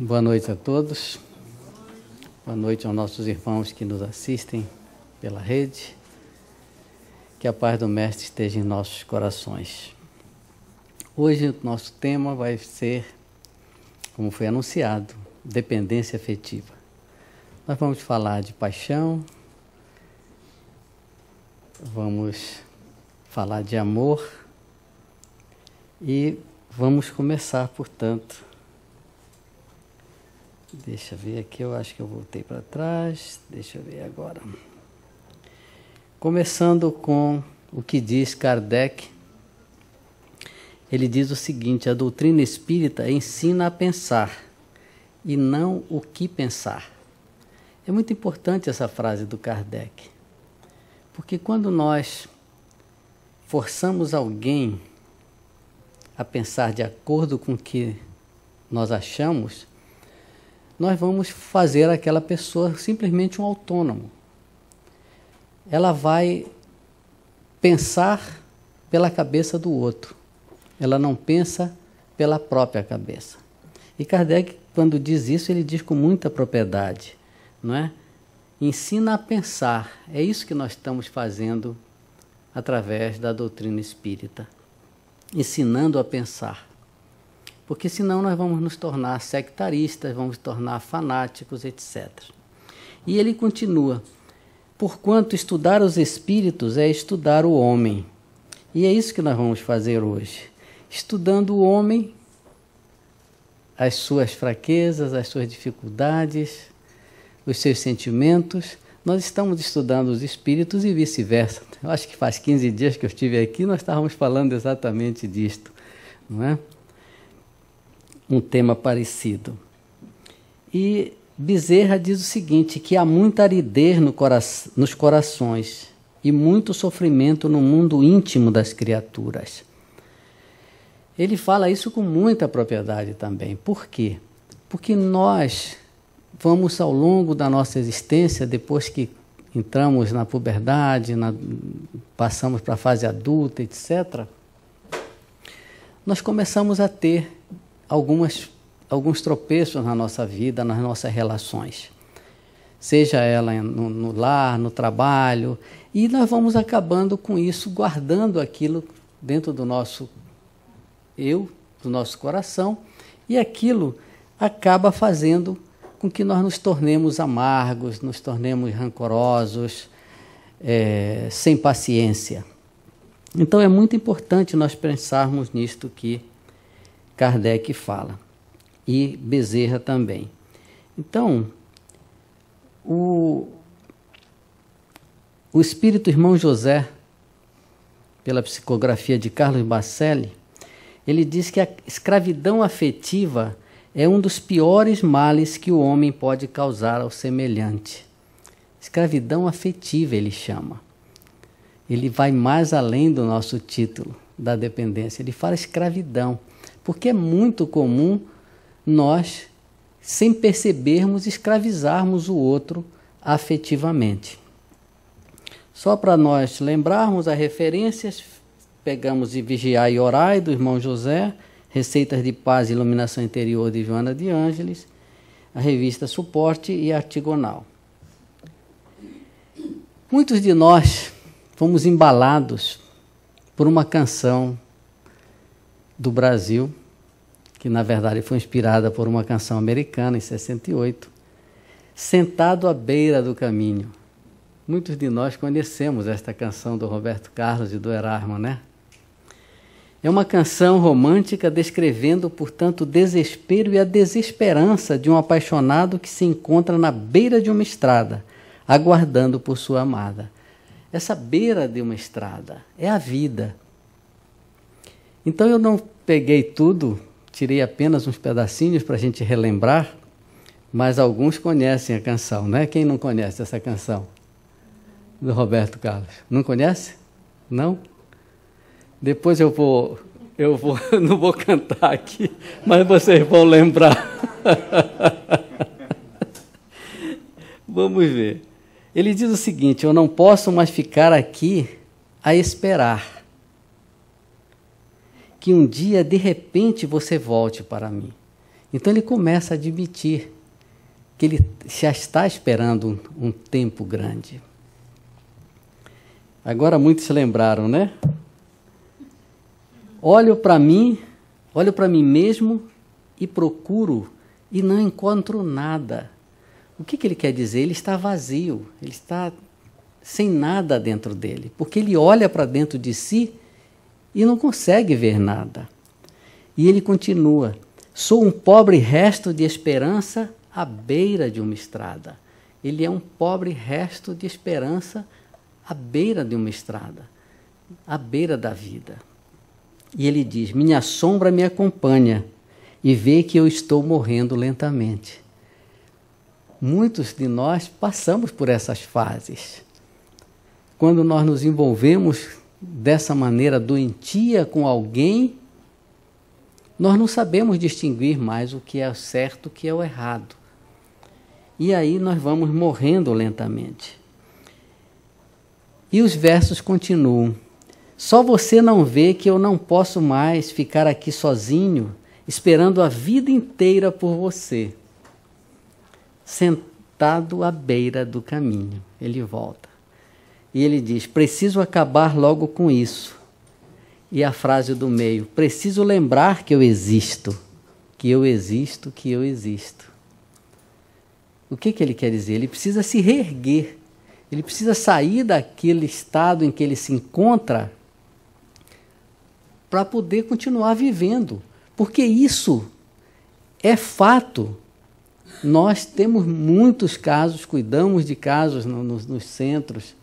Boa noite a todos. Boa noite aos nossos irmãos que nos assistem pela rede. Que a paz do Mestre esteja em nossos corações. Hoje o nosso tema vai ser, como foi anunciado, dependência afetiva. Nós vamos falar de paixão, vamos falar de amor e vamos começar, portanto. Deixa eu ver aqui, eu acho que eu voltei para trás. Deixa eu ver agora. Começando com o que diz Kardec. Ele diz o seguinte: a doutrina espírita ensina a pensar e não o que pensar. É muito importante essa frase do Kardec, porque quando nós forçamos alguém a pensar de acordo com o que nós achamos, nós vamos fazer aquela pessoa simplesmente um autônomo. Ela vai pensar pela cabeça do outro. Ela não pensa pela própria cabeça. E Kardec, quando diz isso, ele diz com muita propriedade, não é? Ensina a pensar. É isso que nós estamos fazendo através da doutrina espírita. Ensinando a pensar. Porque senão nós vamos nos tornar sectaristas, vamos nos tornar fanáticos, etc. E ele continua: porquanto estudar os espíritos é estudar o homem. E é isso que nós vamos fazer hoje. Estudando o homem, as suas fraquezas, as suas dificuldades, os seus sentimentos. Nós estamos estudando os espíritos e vice-versa. Eu acho que faz 15 dias que eu estive aqui, nós estávamos falando exatamente disto, não é? Um tema parecido. E Bezerra diz o seguinte, que há muita aridez nos corações e muito sofrimento no mundo íntimo das criaturas. Ele fala isso com muita propriedade também. Por quê? Porque nós vamos, ao longo da nossa existência, depois que entramos na puberdade, passamos para a fase adulta, etc., nós começamos a ter alguns tropeços na nossa vida, nas nossas relações. Seja ela no lar, no trabalho, e nós vamos acabando com isso, guardando aquilo dentro do nosso eu, do nosso coração, e aquilo acaba fazendo com que nós nos tornemos amargos, nos tornemos rancorosos, sem paciência. Então é muito importante nós pensarmos nisto que Kardec fala, e Bezerra também. Então, o espírito irmão José, pela psicografia de Carlos Bacelli, ele diz que a escravidão afetiva é um dos piores males que o homem pode causar ao semelhante. Escravidão afetiva ele chama. Ele vai mais além do nosso título da dependência, ele fala escravidão. Porque é muito comum nós, sem percebermos, escravizarmos o outro afetivamente. Só para nós lembrarmos as referências, pegamos de Vigiar e Orai, do irmão José, Receitas de Paz e Iluminação Interior, de Joana de Ângeles, a revista Suporte e Artigonal. Muitos de nós fomos embalados por uma canção do Brasil, que na verdade foi inspirada por uma canção americana em 68, Sentado à Beira do Caminho. Muitos de nós conhecemos esta canção do Roberto Carlos e do Erasmo, né? É uma canção romântica descrevendo, portanto, o desespero e a desesperança de um apaixonado que se encontra na beira de uma estrada, aguardando por sua amada. Essa beira de uma estrada é a vida. Então eu não peguei tudo, tirei apenas uns pedacinhos para a gente relembrar, mas alguns conhecem a canção, né? Quem não conhece essa canção? Do Roberto Carlos. Não conhece? Não? Depois eu não vou cantar aqui, mas vocês vão lembrar. Vamos ver. Ele diz o seguinte: eu não posso mais ficar aqui a esperar que um dia, de repente, você volte para mim. Então ele começa a admitir que ele já está esperando um tempo grande. Agora muitos se lembraram, né? Olho para mim mesmo e procuro e não encontro nada. O que ele quer dizer? Ele está vazio, ele está sem nada dentro dele, porque ele olha para dentro de si e não consegue ver nada. E ele continua: sou um pobre resto de esperança à beira de uma estrada. Ele é um pobre resto de esperança à beira de uma estrada, à beira da vida. E ele diz: minha sombra me acompanha e vê que eu estou morrendo lentamente. Muitos de nós passamos por essas fases. Quando nós nos envolvemos dessa maneira doentia com alguém, nós não sabemos distinguir mais o que é o certo e o que é o errado. E aí nós vamos morrendo lentamente. E os versos continuam: só você não vê que eu não posso mais ficar aqui sozinho, esperando a vida inteira por você. Sentado à beira do caminho, ele volta. E ele diz: preciso acabar logo com isso. E a frase do meio: preciso lembrar que eu existo, que eu existo, que eu existo. O que ele quer dizer? Ele precisa se reerguer. Ele precisa sair daquele estado em que ele se encontra para poder continuar vivendo. Porque isso é fato. Nós temos muitos casos, cuidamos de casos nos centros.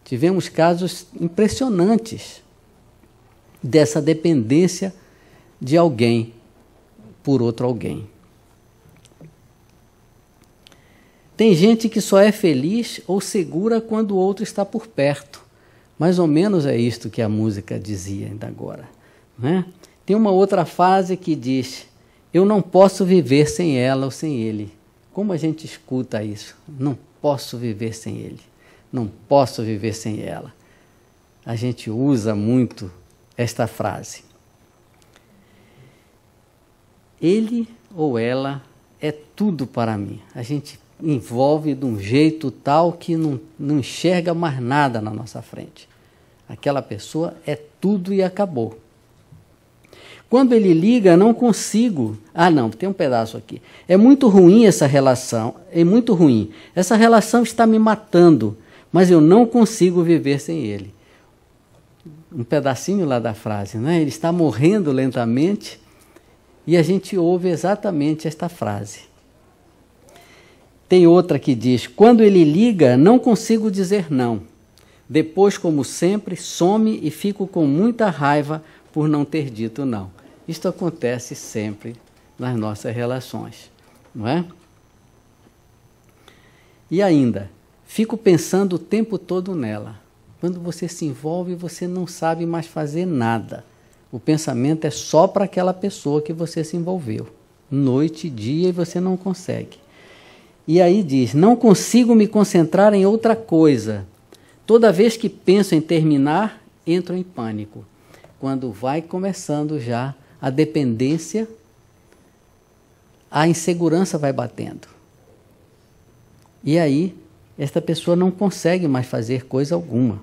Tivemos casos impressionantes dessa dependência de alguém por outro alguém. Tem gente que só é feliz ou segura quando o outro está por perto. Mais ou menos é isto que a música dizia ainda agora, né? Tem uma outra frase que diz: eu não posso viver sem ela ou sem ele. Como a gente escuta isso? Não posso viver sem ele. Não posso viver sem ela. A gente usa muito esta frase. Ele ou ela é tudo para mim. A gente envolve de um jeito tal que não enxerga mais nada na nossa frente. Aquela pessoa é tudo e acabou. Quando ele liga, não consigo. Não, tem um pedaço aqui. É muito ruim essa relação, é muito ruim. Essa relação está me matando, mas eu não consigo viver sem ele. Um pedacinho lá da frase, né? Ele está morrendo lentamente e a gente ouve exatamente esta frase. Tem outra que diz: quando ele liga, não consigo dizer não. Depois, como sempre, some e fico com muita raiva por não ter dito não. Isto acontece sempre nas nossas relações, não é? E ainda, fico pensando o tempo todo nela. Quando você se envolve, você não sabe mais fazer nada. O pensamento é só para aquela pessoa que você se envolveu. Noite e dia, e você não consegue. E aí diz: não consigo me concentrar em outra coisa. Toda vez que penso em terminar, entro em pânico. Quando vai começando já a dependência, a insegurança vai batendo. E aí, esta pessoa não consegue mais fazer coisa alguma.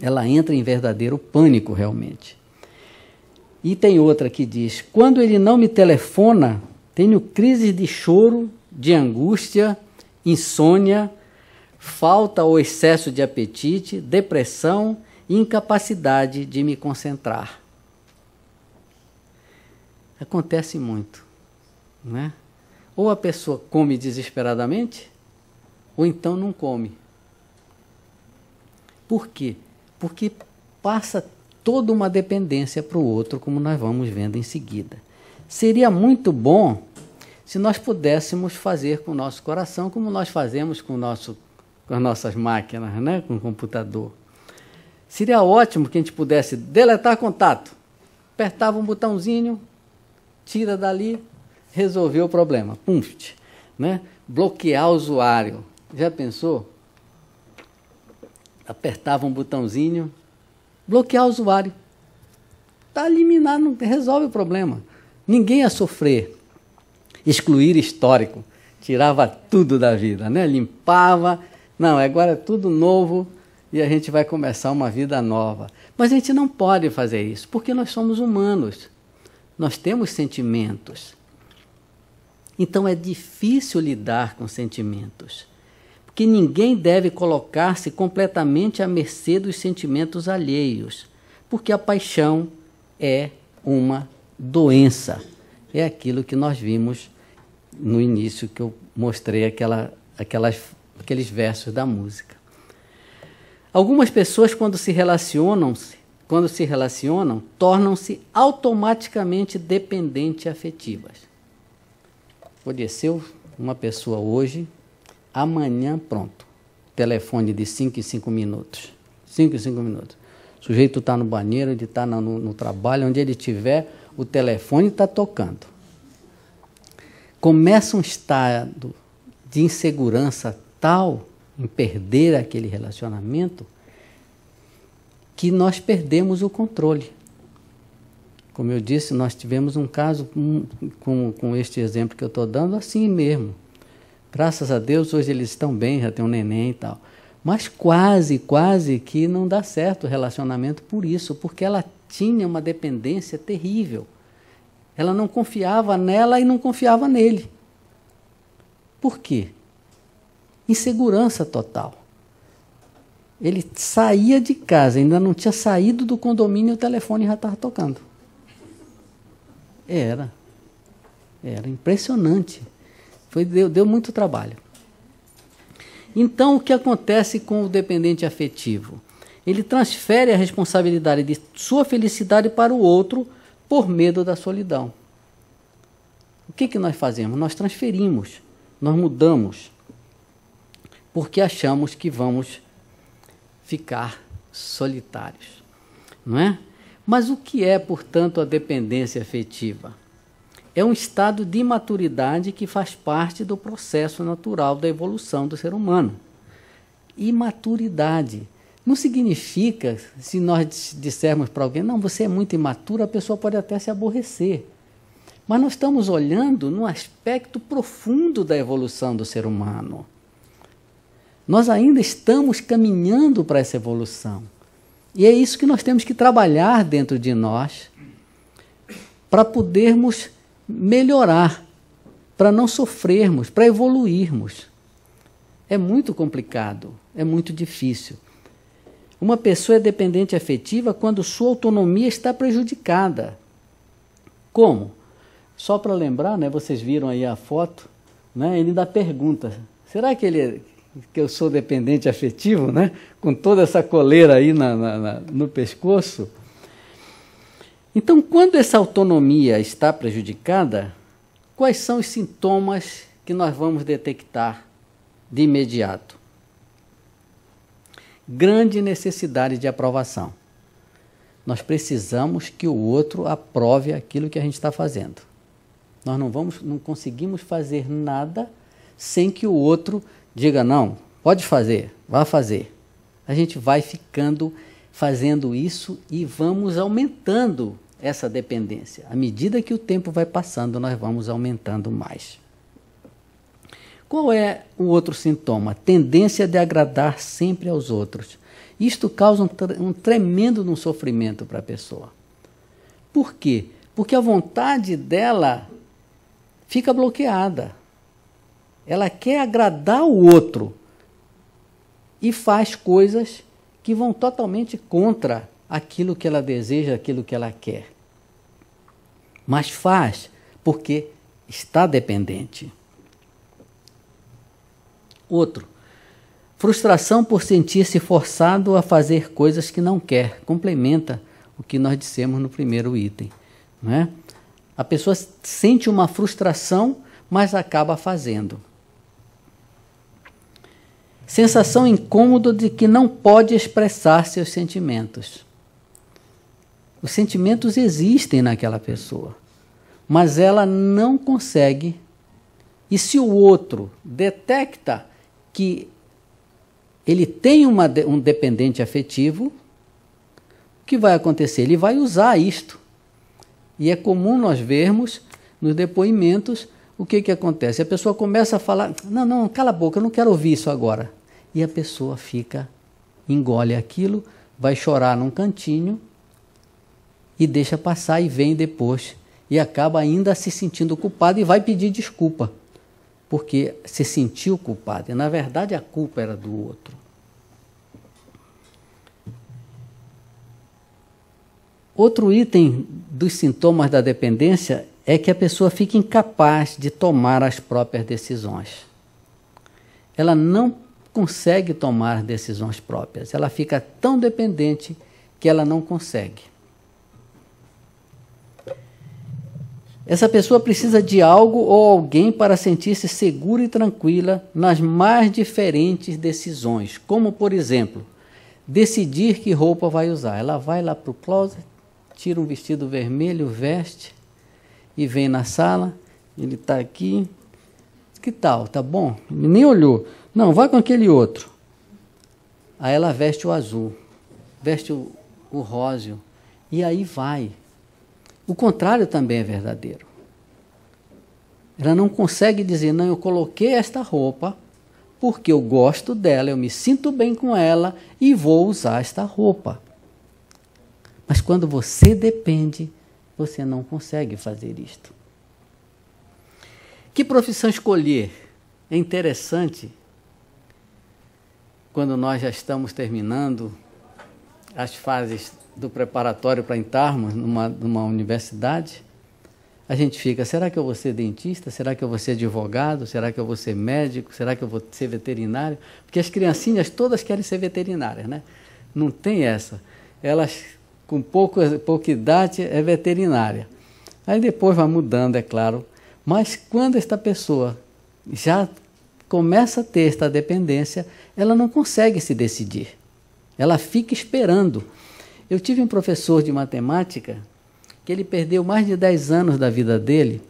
Ela entra em verdadeiro pânico realmente. E tem outra que diz: quando ele não me telefona, tenho crises de choro, de angústia, insônia, falta ou excesso de apetite, depressão e incapacidade de me concentrar. Acontece muito, não é? Ou a pessoa come desesperadamente, ou então não come. Por quê? Porque passa toda uma dependência para o outro, como nós vamos vendo em seguida. Seria muito bom se nós pudéssemos fazer com o nosso coração como nós fazemos com as nossas máquinas, né? Com o computador. Seria ótimo que a gente pudesse deletar contato. Apertava um botãozinho, tira dali, resolveu o problema. Pum, né? Bloquear o usuário. Já pensou? Apertava um botãozinho, bloquear o usuário. Está eliminado, não resolve o problema. Ninguém ia sofrer. excluir histórico, tirava tudo da vida, né? Limpava, não, agora é tudo novo e a gente vai começar uma vida nova. Mas a gente não pode fazer isso, porque nós somos humanos, nós temos sentimentos. Então é difícil lidar com sentimentos, porque ninguém deve colocar-se completamente à mercê dos sentimentos alheios, porque a paixão é uma doença. É aquilo que nós vimos no início, que eu mostrei aqueles versos da música. Algumas pessoas, quando se relacionam, tornam-se automaticamente dependentes afetivas. Conheceu uma pessoa hoje, amanhã pronto, telefone de 5 em 5 minutos. 5 em 5 minutos. O sujeito está no banheiro, ele está no trabalho, onde ele estiver, o telefone está tocando. Começa um estado de insegurança tal em perder aquele relacionamento que nós perdemos o controle. Como eu disse, nós tivemos um caso com este exemplo que eu estou dando assim mesmo. Graças a Deus, hoje eles estão bem, já tem um neném e tal. Mas quase que não dá certo o relacionamento por isso, porque ela tinha uma dependência terrível. Ela não confiava nela e não confiava nele. Por quê? Insegurança total. Ele saía de casa, ainda não tinha saído do condomínio e o telefone já estava tocando. Era impressionante. Deu muito trabalho. Então, o que acontece com o dependente afetivo? Ele transfere a responsabilidade de sua felicidade para o outro por medo da solidão. O que nós fazemos? Nós transferimos, nós mudamos, porque achamos que vamos ficar solitários, não é? Mas o que é, portanto, a dependência afetiva? É um estado de imaturidade que faz parte do processo natural da evolução do ser humano. Imaturidade não significa, se nós dissermos para alguém, não, você é muito imaturo, a pessoa pode até se aborrecer. Mas nós estamos olhando num aspecto profundo da evolução do ser humano. Nós ainda estamos caminhando para essa evolução. E é isso que nós temos que trabalhar dentro de nós para podermos melhorar, para não sofrermos, para evoluirmos. É muito complicado, é muito difícil. Uma pessoa é dependente afetiva quando sua autonomia está prejudicada. Como? Só para lembrar, né, vocês viram aí a foto, né, ele dá pergunta, será que eu sou dependente afetivo, né, com toda essa coleira aí no pescoço? Então, quando essa autonomia está prejudicada, quais são os sintomas que nós vamos detectar de imediato? Grande necessidade de aprovação. Nós precisamos que o outro aprove aquilo que a gente está fazendo. Nós não conseguimos fazer nada sem que o outro diga, não, pode fazer, vá fazer. A gente vai fazendo isso e vamos aumentando essa dependência. À medida que o tempo vai passando, nós vamos aumentando mais. Qual é o outro sintoma? Tendência de agradar sempre aos outros. Isto causa um tremendo sofrimento para a pessoa. Por quê? Porque a vontade dela fica bloqueada. Ela quer agradar o outro e faz coisas que vão totalmente contra aquilo que ela deseja, aquilo que ela quer. Mas faz porque está dependente. Outro, frustração por sentir-se forçado a fazer coisas que não quer. Complementa o que nós dissemos no primeiro item, não é? A pessoa sente uma frustração, mas acaba fazendo. Sensação incômoda de que não pode expressar seus sentimentos. Os sentimentos existem naquela pessoa, mas ela não consegue. E se o outro detecta que ele tem um dependente afetivo, o que vai acontecer? Ele vai usar isto. E é comum nós vermos nos depoimentos o que que acontece? A pessoa começa a falar, não, cala a boca, eu não quero ouvir isso agora. E a pessoa engole aquilo, vai chorar num cantinho e deixa passar e vem depois. E acaba ainda se sentindo culpado e vai pedir desculpa, porque se sentiu culpado. E na verdade a culpa era do outro. Outro item dos sintomas da dependência é que a pessoa fica incapaz de tomar as próprias decisões. Ela não consegue tomar decisões próprias. Ela fica tão dependente que ela não consegue. Essa pessoa precisa de algo ou alguém para sentir-se segura e tranquila nas mais diferentes decisões, como, por exemplo, decidir que roupa vai usar. Ela vai lá para o closet, tira um vestido vermelho, veste e vem na sala, ele está aqui, que tal, tá bom? Ele nem olhou, não, vai com aquele outro. Aí ela veste o azul, veste o róseo, e aí vai. O contrário também é verdadeiro. Ela não consegue dizer, não, eu coloquei esta roupa porque eu gosto dela, eu me sinto bem com ela e vou usar esta roupa. Mas quando você depende, você não consegue fazer isto. Que profissão escolher? É interessante, quando nós já estamos terminando as fases do preparatório para entrarmos numa universidade, a gente fica, será que eu vou ser dentista? Será que eu vou ser advogado? Será que eu vou ser médico? Será que eu vou ser veterinário? Porque as criancinhas todas querem ser veterinárias, né? Não tem essa. Elas, com pouca idade, é veterinária. Aí depois vai mudando, é claro. Mas quando esta pessoa já começa a ter esta dependência, ela não consegue se decidir. Ela fica esperando. Eu tive um professor de matemática que ele perdeu mais de 10 anos da vida dele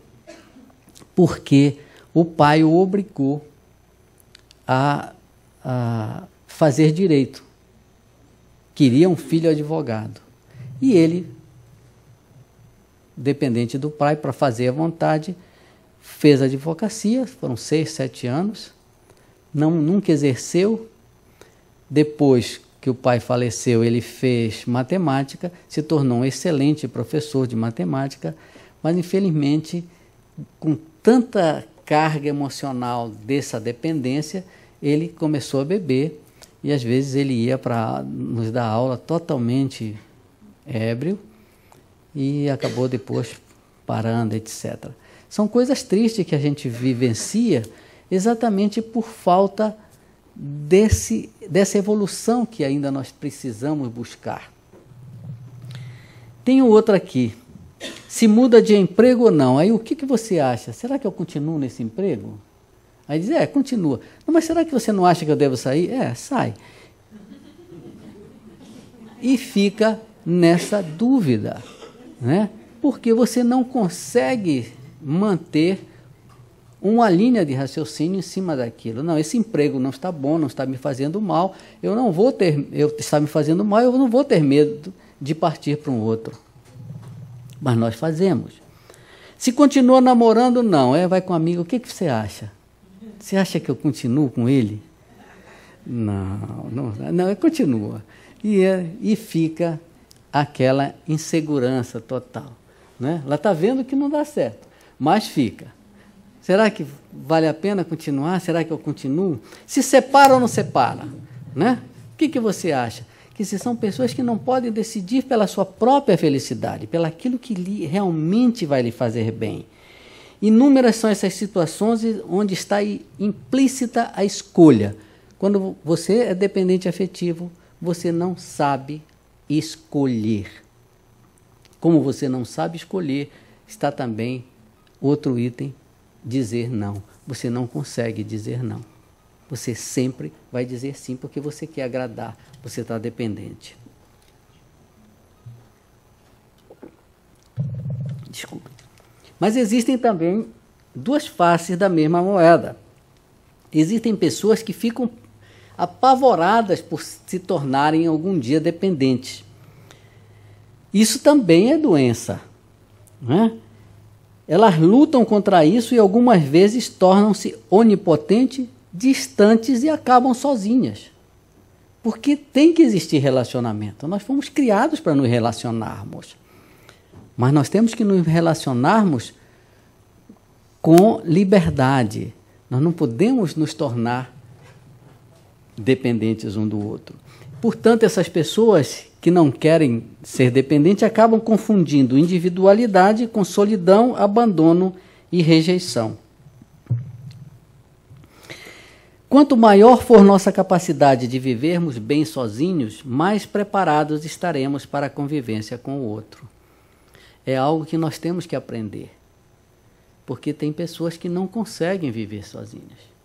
porque o pai o obrigou a fazer direito. Queria um filho advogado. E ele, dependente do pai, para fazer à vontade, fez advocacia, foram 6, 7 anos, nunca exerceu. Depois que o pai faleceu, ele fez matemática, se tornou um excelente professor de matemática, mas infelizmente, com tanta carga emocional dessa dependência, ele começou a beber e às vezes ele ia para nos dar aula totalmente ébrio e acabou depois parando, etc. São coisas tristes que a gente vivencia exatamente por falta dessa evolução que ainda nós precisamos buscar. Tem outra aqui. Se muda de emprego ou não. Aí o que você acha? Será que eu continuo nesse emprego? Aí diz, continua. Não, mas será que você não acha que eu devo sair? Sai. E fica nessa dúvida, né? Porque você não consegue manter uma linha de raciocínio em cima daquilo. Não, esse emprego não está bom, não está me fazendo mal, está me fazendo mal, eu não vou ter medo de partir para um outro. Mas nós fazemos. Se continua namorando, não, vai com um amigo, o que você acha? Você acha que eu continuo com ele? Não, continua. E fica aquela insegurança total, né? Ela está vendo que não dá certo, mas fica. Será que vale a pena continuar? Será que eu continuo? Se separa ou não separa? Né? O que você acha? Que se são pessoas que não podem decidir pela sua própria felicidade, pelaquilo que realmente vai lhe fazer bem. Inúmeras são essas situações onde está implícita a escolha. Quando você é dependente afetivo, você não sabe escolher. Como você não sabe escolher, está também outro item, dizer não. Você não consegue dizer não. Você sempre vai dizer sim porque você quer agradar. Você está dependente. Desculpa. Mas existem também duas faces da mesma moeda. Existem pessoas que ficam apavoradas por se tornarem algum dia dependentes. Isso também é doença, né? Elas lutam contra isso e algumas vezes tornam-se onipotentes, distantes e acabam sozinhas. Porque tem que existir relacionamento. Nós fomos criados para nos relacionarmos. Mas nós temos que nos relacionarmos com liberdade. Nós não podemos nos tornar dependentes um do outro. Portanto, essas pessoas que não querem ser dependentes acabam confundindo individualidade com solidão, abandono e rejeição. Quanto maior for nossa capacidade de vivermos bem sozinhos, mais preparados estaremos para a convivência com o outro. É algo que nós temos que aprender, porque tem pessoas que não conseguem viver sozinhas.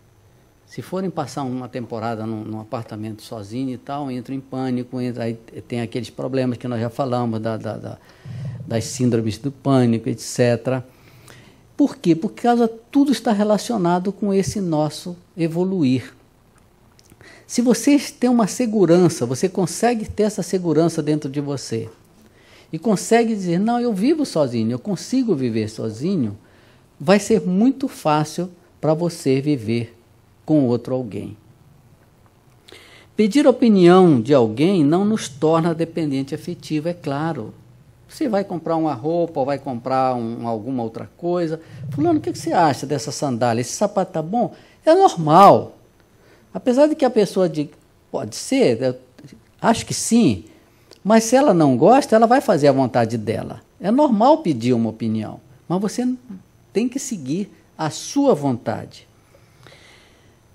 Se forem passar uma temporada num apartamento sozinho e tal, entram em pânico, aí tem aqueles problemas que nós já falamos, das síndromes do pânico, etc. Por quê? Por causa tudo está relacionado com esse nosso evoluir. Se você tem uma segurança, você consegue ter essa segurança dentro de você, e consegue dizer, não, eu vivo sozinho, eu consigo viver sozinho, vai ser muito fácil para você viver com outro alguém. Pedir opinião de alguém não nos torna dependente afetivo, é claro. Você vai comprar uma roupa ou vai comprar alguma outra coisa. Fulano, o que você acha dessa sandália? Esse sapato está bom? É normal. Apesar de que a pessoa diga, pode ser, acho que sim, mas se ela não gosta, ela vai fazer a vontade dela. É normal pedir uma opinião, mas você tem que seguir a sua vontade.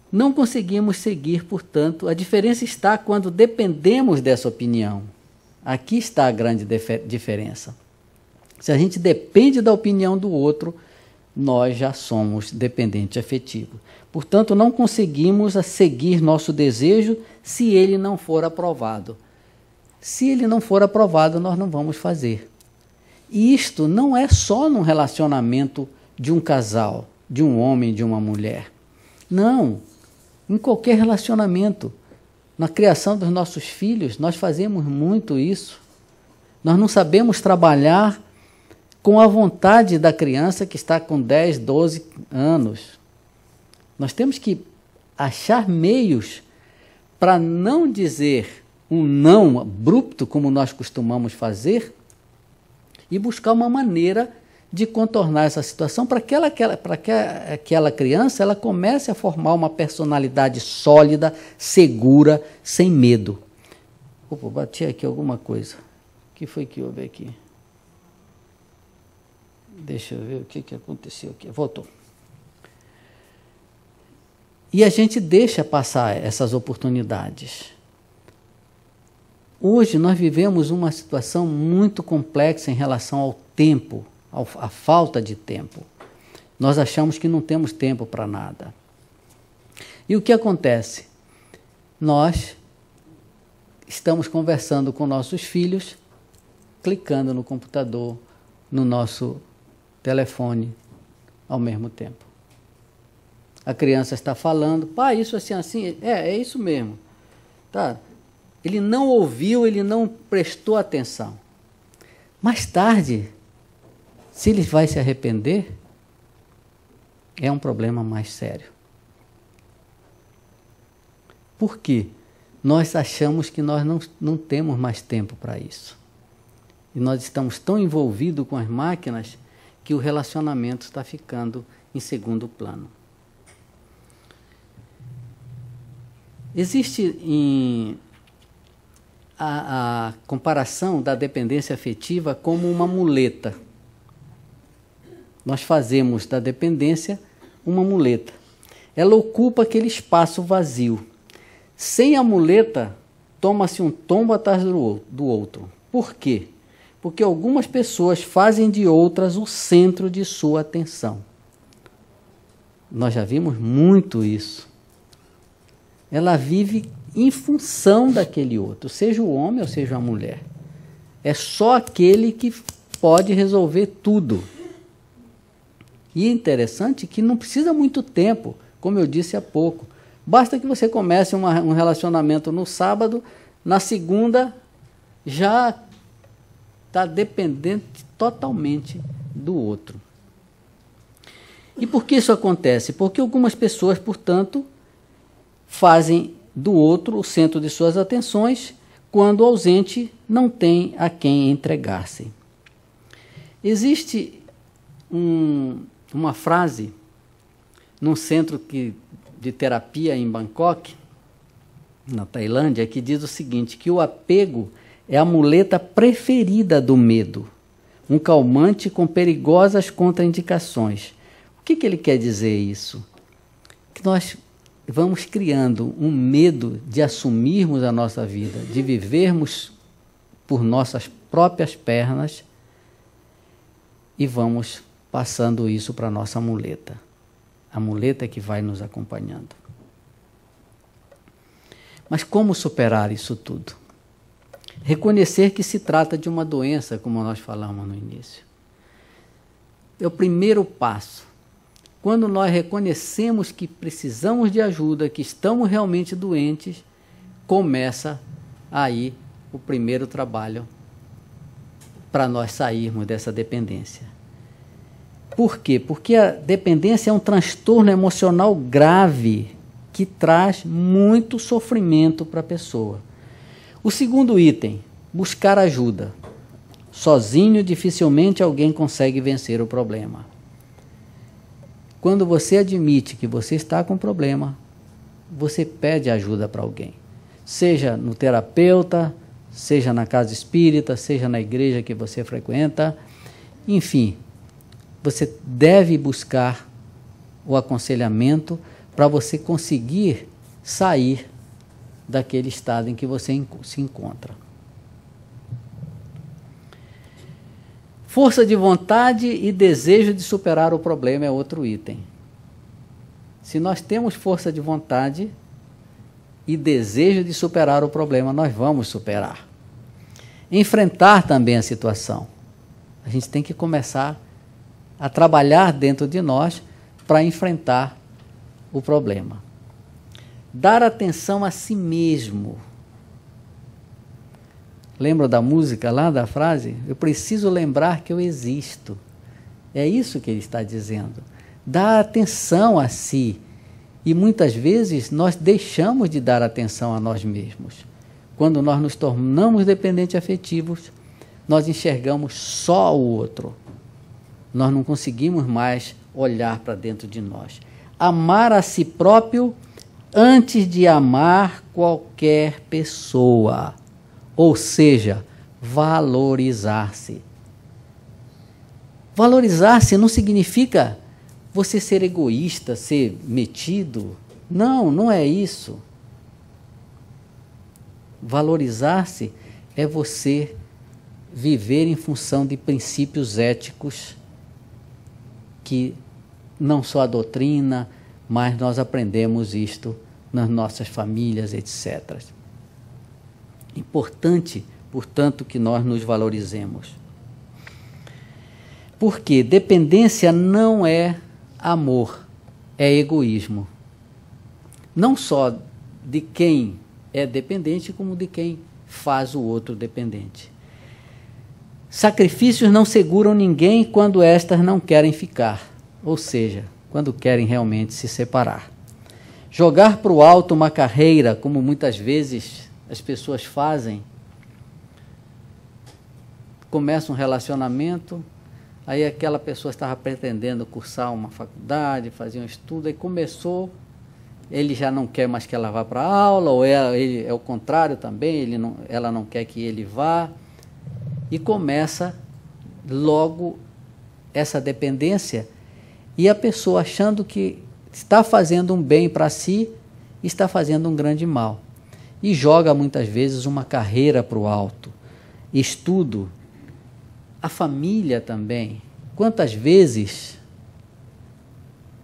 Não conseguimos seguir, portanto, a diferença está quando dependemos dessa opinião. Aqui está a grande diferença. Se a gente depende da opinião do outro, nós já somos dependente afetivo. Portanto, não conseguimos seguir nosso desejo se ele não for aprovado. Se ele não for aprovado, nós não vamos fazer. E isto não é só num relacionamento de um casal, de um homem e de uma mulher. Não. Em qualquer relacionamento, na criação dos nossos filhos, nós fazemos muito isso. Nós não sabemos trabalhar com a vontade da criança que está com 10, 12 anos. Nós temos que achar meios para não dizer um não abrupto, como nós costumamos fazer, e buscar uma maneira de contornar essa situação para que aquela criança ela comece a formar uma personalidade sólida, segura, sem medo. Opa, bati aqui alguma coisa. O que foi que houve aqui? Deixa eu ver o que aconteceu aqui. Voltou. E a gente deixa passar essas oportunidades. Hoje nós vivemos uma situação muito complexa em relação ao tempo, a falta de tempo. Nós achamos que não temos tempo para nada. E o que acontece? Nós estamos conversando com nossos filhos, clicando no computador, no nosso telefone, ao mesmo tempo. A criança está falando, pai, isso assim, é isso mesmo. Tá? Ele não ouviu, ele não prestou atenção. Mais tarde, se ele vai se arrepender, é um problema mais sério. Por quê? Nós achamos que nós não temos mais tempo para isso. E nós estamos tão envolvidos com as máquinas que o relacionamento está ficando em segundo plano. Existe a comparação da dependência afetiva como uma muleta. Nós fazemos da dependência uma muleta. Ela ocupa aquele espaço vazio. Sem a muleta, toma-se um tombo atrás do outro. Por quê? Porque algumas pessoas fazem de outras o centro de sua atenção. Nós já vimos muito isso. Ela vive em função daquele outro, seja o homem ou seja a mulher. É só aquele que pode resolver tudo. E é interessante que não precisa muito tempo, como eu disse há pouco. Basta que você comece um relacionamento no sábado, na segunda já está dependente totalmente do outro. E por que isso acontece? Porque algumas pessoas, portanto, fazem do outro o centro de suas atenções, quando o ausente não tem a quem entregar-se. Existe uma frase num centro de terapia em Bangkok, na Tailândia, que diz o seguinte, que o apego é a muleta preferida do medo, um calmante com perigosas contraindicações. O que ele quer dizer isso? Que nós vamos criando um medo de assumirmos a nossa vida, de vivermos por nossas próprias pernas e vamos passando isso para a nossa muleta. A muleta que vai nos acompanhando. Mas como superar isso tudo? Reconhecer que se trata de uma doença, como nós falamos no início. É o primeiro passo. Quando nós reconhecemos que precisamos de ajuda, que estamos realmente doentes, começa aí o primeiro trabalho para nós sairmos dessa dependência. Por quê? Porque a dependência é um transtorno emocional grave que traz muito sofrimento para a pessoa. O segundo item, buscar ajuda. Sozinho, dificilmente alguém consegue vencer o problema. Quando você admite que você está com problema, você pede ajuda para alguém. Seja no terapeuta, seja na casa espírita, seja na igreja que você frequenta, enfim, você deve buscar o aconselhamento para você conseguir sair daquele estado em que você se encontra. Força de vontade e desejo de superar o problema é outro item. Se nós temos força de vontade e desejo de superar o problema, nós vamos superar. Enfrentar também a situação. A gente tem que começar a trabalhar dentro de nós para enfrentar o problema. Dar atenção a si mesmo. Lembra da música lá, da frase? Eu preciso lembrar que eu existo. É isso que ele está dizendo. Dar atenção a si. E muitas vezes nós deixamos de dar atenção a nós mesmos. Quando nós nos tornamos dependentes afetivos, nós enxergamos só o outro. Nós não conseguimos mais olhar para dentro de nós. Amar a si próprio antes de amar qualquer pessoa. Ou seja, valorizar-se. Valorizar-se não significa você ser egoísta, ser metido. Não, não é isso. Valorizar-se é você viver em função de princípios éticos que não só a doutrina, mas nós aprendemos isto nas nossas famílias, etc. Importante, portanto, que nós nos valorizemos. Porque dependência não é amor, é egoísmo. Não só de quem é dependente, como de quem faz o outro dependente. Sacrifícios não seguram ninguém quando estas não querem ficar, ou seja, quando querem realmente se separar. Jogar para o alto uma carreira, como muitas vezes as pessoas fazem, começa um relacionamento, aí aquela pessoa estava pretendendo cursar uma faculdade, fazer um estudo, aí começou, ele já não quer mais que ela vá para a aula, ou ele é o contrário também, ela não quer que ele vá, e começa logo essa dependência, e a pessoa achando que está fazendo um bem para si, está fazendo um grande mal. E joga muitas vezes uma carreira para o alto, estudo, a família também. Quantas vezes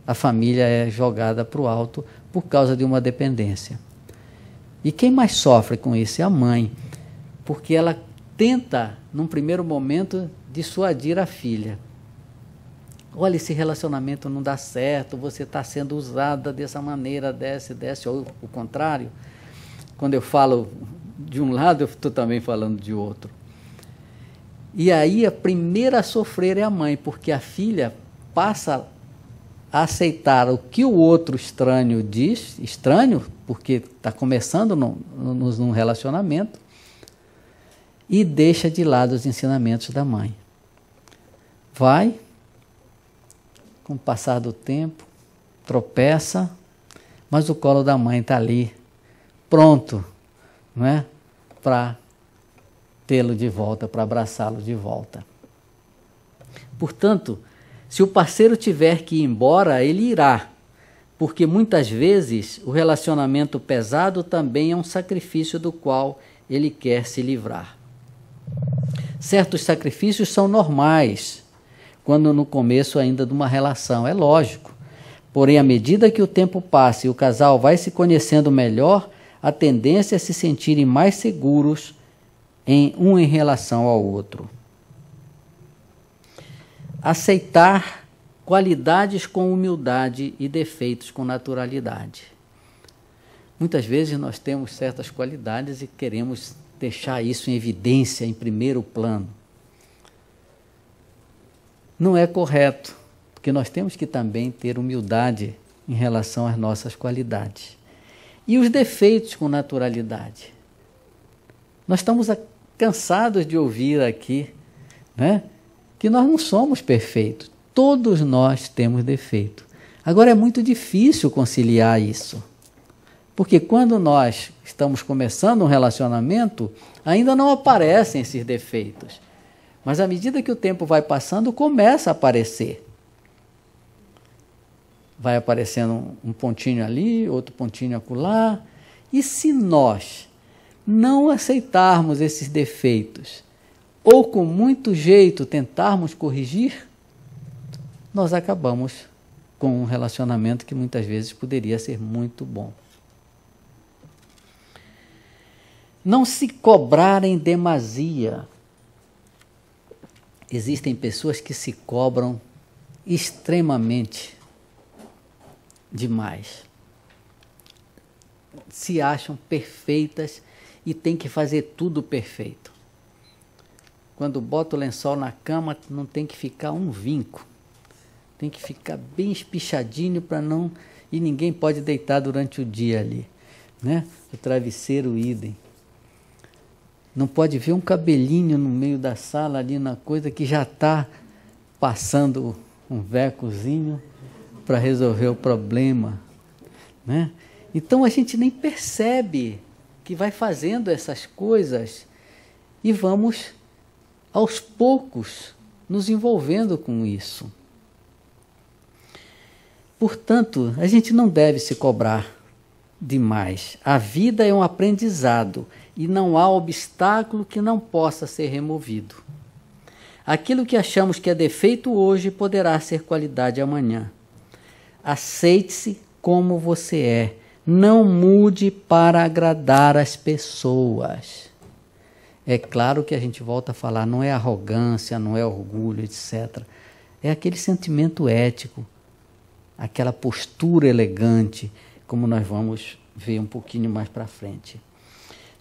a família é jogada para o alto por causa de uma dependência? E quem mais sofre com isso é a mãe, porque ela tenta, num primeiro momento, dissuadir a filha. Olha, esse relacionamento não dá certo, você está sendo usada dessa maneira, desce, ou o contrário. Quando eu falo de um lado, eu estou também falando de outro. E aí a primeira a sofrer é a mãe, porque a filha passa aceitar o que o outro estranho diz, estranho, porque está começando num relacionamento, e deixa de lado os ensinamentos da mãe. Vai, com o passar do tempo, tropeça, mas o colo da mãe está ali, pronto, não é? Para tê-lo de volta, para abraçá-lo de volta. Portanto, se o parceiro tiver que ir embora, ele irá, porque muitas vezes o relacionamento pesado também é um sacrifício do qual ele quer se livrar. Certos sacrifícios são normais, quando no começo ainda de uma relação, é lógico. Porém, à medida que o tempo passa e o casal vai se conhecendo melhor, a tendência é se sentirem mais seguros em relação ao outro. Aceitar qualidades com humildade e defeitos com naturalidade. Muitas vezes nós temos certas qualidades e queremos deixar isso em evidência, em primeiro plano. Não é correto, porque nós temos que também ter humildade em relação às nossas qualidades. E os defeitos com naturalidade. Nós estamos cansados de ouvir aqui, né, que nós não somos perfeitos. Todos nós temos defeito. Agora é muito difícil conciliar isso. Porque quando nós estamos começando um relacionamento, ainda não aparecem esses defeitos. Mas à medida que o tempo vai passando, começa a aparecer. Vai aparecendo um pontinho ali, outro pontinho acolá. E se nós não aceitarmos esses defeitos, ou com muito jeito tentarmos corrigir, nós acabamos com um relacionamento que muitas vezes poderia ser muito bom. Não se cobrar em demasia. Existem pessoas que se cobram extremamente demais. Se acham perfeitas e tem que fazer tudo perfeito. Quando bota o lençol na cama, não tem que ficar um vinco. Tem que ficar bem espichadinho para não... E ninguém pode deitar durante o dia ali, né? O travesseiro, idem. Não pode ver um cabelinho no meio da sala ali na coisa que já está passando um vecozinho para resolver o problema, né? Então a gente nem percebe que vai fazendo essas coisas e vamos aos poucos nos envolvendo com isso. Portanto, a gente não deve se cobrar demais. A vida é um aprendizado e não há obstáculo que não possa ser removido. Aquilo que achamos que é defeito hoje poderá ser qualidade amanhã. Aceite-se como você é. Não mude para agradar as pessoas. É claro que a gente volta a falar, não é arrogância, não é orgulho, etc. É aquele sentimento ético, aquela postura elegante, como nós vamos ver um pouquinho mais para frente.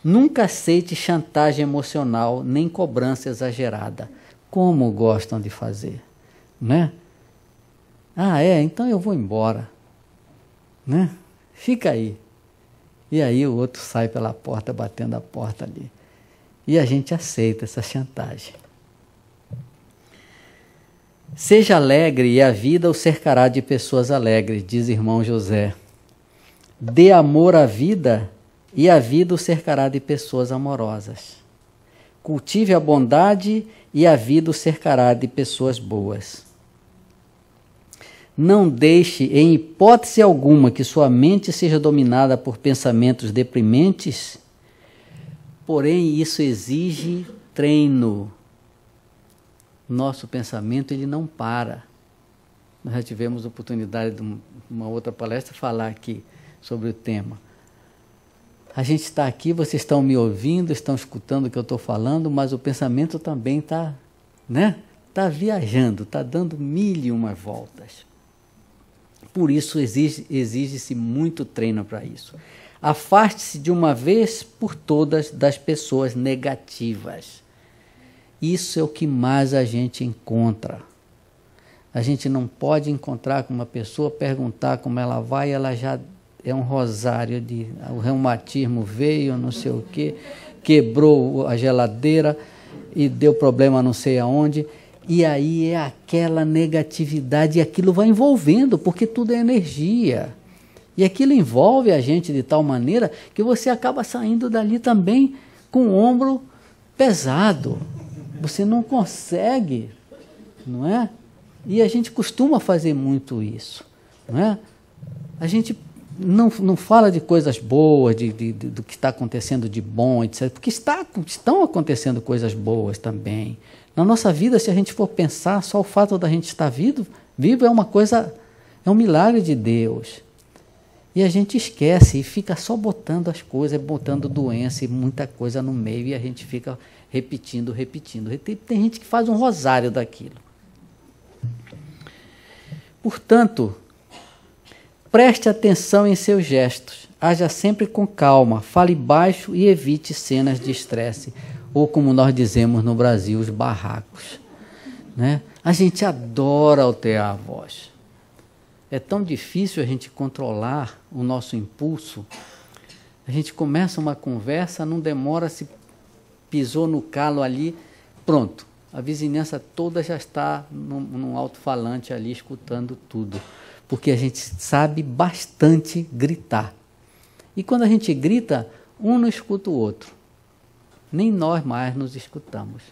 Nunca aceite chantagem emocional, nem cobrança exagerada, como gostam de fazer, né? Ah, então eu vou embora, né? Fica aí. E aí o outro sai pela porta, batendo a porta ali. E a gente aceita essa chantagem. Seja alegre e a vida o cercará de pessoas alegres, diz irmão José. Dê amor à vida e a vida o cercará de pessoas amorosas. Cultive a bondade e a vida o cercará de pessoas boas. Não deixe, em hipótese alguma, que sua mente seja dominada por pensamentos deprimentes, porém isso exige treino. Nosso pensamento ele não para. Nós já tivemos a oportunidade de uma outra palestra falar aqui sobre o tema. A gente está aqui, vocês estão me ouvindo, estão escutando o que eu estou falando, mas o pensamento também está, né? Está viajando, está dando 1001 voltas. Por isso exige-se muito treino para isso. Afaste-se de uma vez por todas das pessoas negativas. Isso é o que mais a gente encontra. A gente não pode encontrar com uma pessoa, perguntar como ela vai, ela já é um rosário de o reumatismo veio, não sei o quê, quebrou a geladeira e deu problema não sei aonde. E aí é aquela negatividade, e aquilo vai envolvendo, porque tudo é energia. E aquilo envolve a gente de tal maneira que você acaba saindo dali também com o ombro pesado. Você não consegue, não é? E a gente costuma fazer muito isso, não é? A gente não fala de coisas boas, do que está acontecendo de bom, etc. Porque estão acontecendo coisas boas também. Na nossa vida, se a gente for pensar, só o fato da gente estar vivo é uma coisa, é um milagre de Deus. E a gente esquece e fica só botando as coisas, botando doença e muita coisa no meio, e a gente fica repetindo. Tem gente que faz um rosário daquilo. Portanto, preste atenção em seus gestos, haja sempre com calma, fale baixo e evite cenas de estresse, ou como nós dizemos no Brasil, os barracos, né? A gente adora alterar a voz. É tão difícil a gente controlar o nosso impulso. A gente começa uma conversa, não demora, se pisou no calo ali, pronto. A vizinhança toda já está num alto-falante ali, escutando tudo. Porque a gente sabe bastante gritar. E quando a gente grita, um não escuta o outro. Nem nós mais nos escutamos.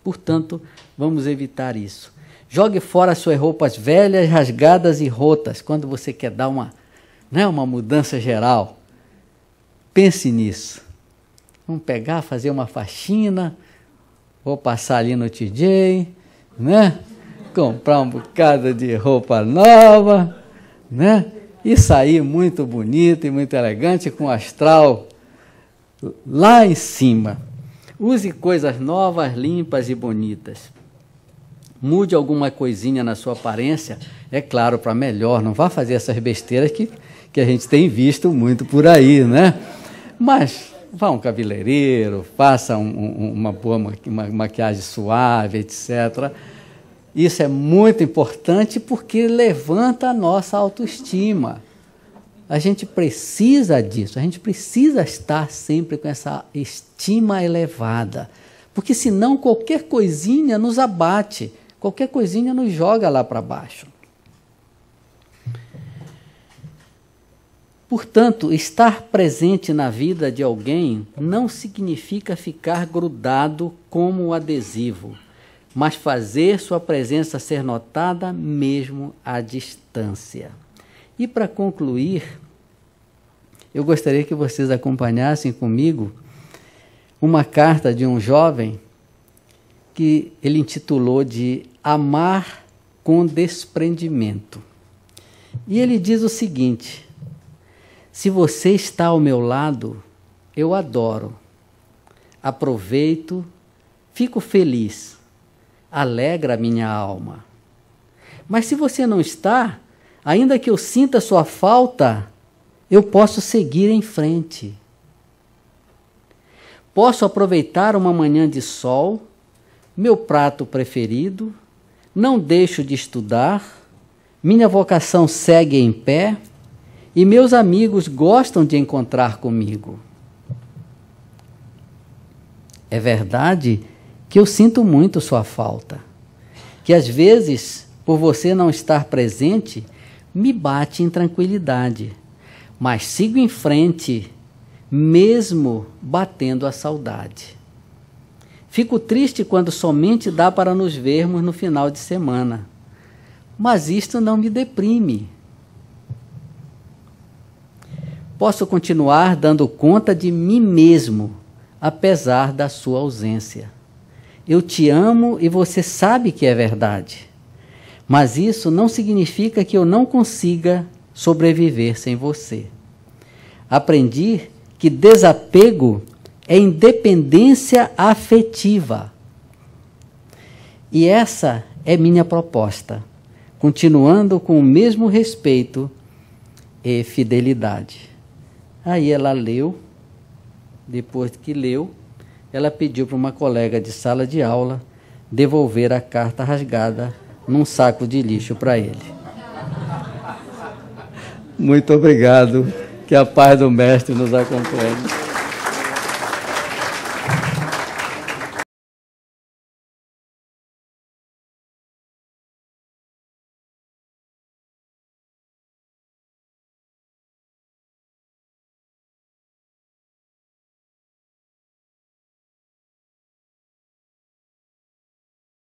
Portanto, vamos evitar isso. Jogue fora as suas roupas velhas, rasgadas e rotas, quando você quer dar uma mudança geral. Pense nisso. Vamos pegar, fazer uma faxina, vou passar ali no TJ, né? Comprar um bocado de roupa nova, né? E sair muito bonito e muito elegante, com o astral lá em cima. Use coisas novas, limpas e bonitas. Mude alguma coisinha na sua aparência, é claro, para melhor. Não vá fazer essas besteiras que a gente tem visto muito por aí, né? Mas vá a um cabeleireiro, faça uma boa maquiagem suave, etc. Isso é muito importante porque levanta a nossa autoestima. A gente precisa disso, a gente precisa estar sempre com essa estima elevada, porque senão qualquer coisinha nos abate, qualquer coisinha nos joga lá para baixo. Portanto, estar presente na vida de alguém não significa ficar grudado como um adesivo, mas fazer sua presença ser notada mesmo à distância. E para concluir, eu gostaria que vocês acompanhassem comigo uma carta de um jovem que ele intitulou de Amar com Desprendimento. E ele diz o seguinte: se você está ao meu lado, eu adoro, aproveito, fico feliz, alegra a minha alma. Mas se você não está, ainda que eu sinta sua falta, eu posso seguir em frente. Posso aproveitar uma manhã de sol, meu prato preferido, não deixo de estudar, minha vocação segue em pé e meus amigos gostam de encontrar comigo. É verdade que eu sinto muito sua falta, que às vezes, por você não estar presente, me bate intranquilidade, mas sigo em frente, mesmo batendo a saudade. Fico triste quando somente dá para nos vermos no final de semana, mas isto não me deprime. Posso continuar dando conta de mim mesmo, apesar da sua ausência. Eu te amo e você sabe que é verdade, mas isso não significa que eu não consiga sobreviver sem você. Aprendi que desapego é independência afetiva. E essa é minha proposta, continuando com o mesmo respeito e fidelidade. Aí ela leu, depois que leu, ela pediu para uma colega de sala de aula devolver a carta rasgada num saco de lixo para ele. Muito obrigado. Que a paz do Mestre nos acompanhe.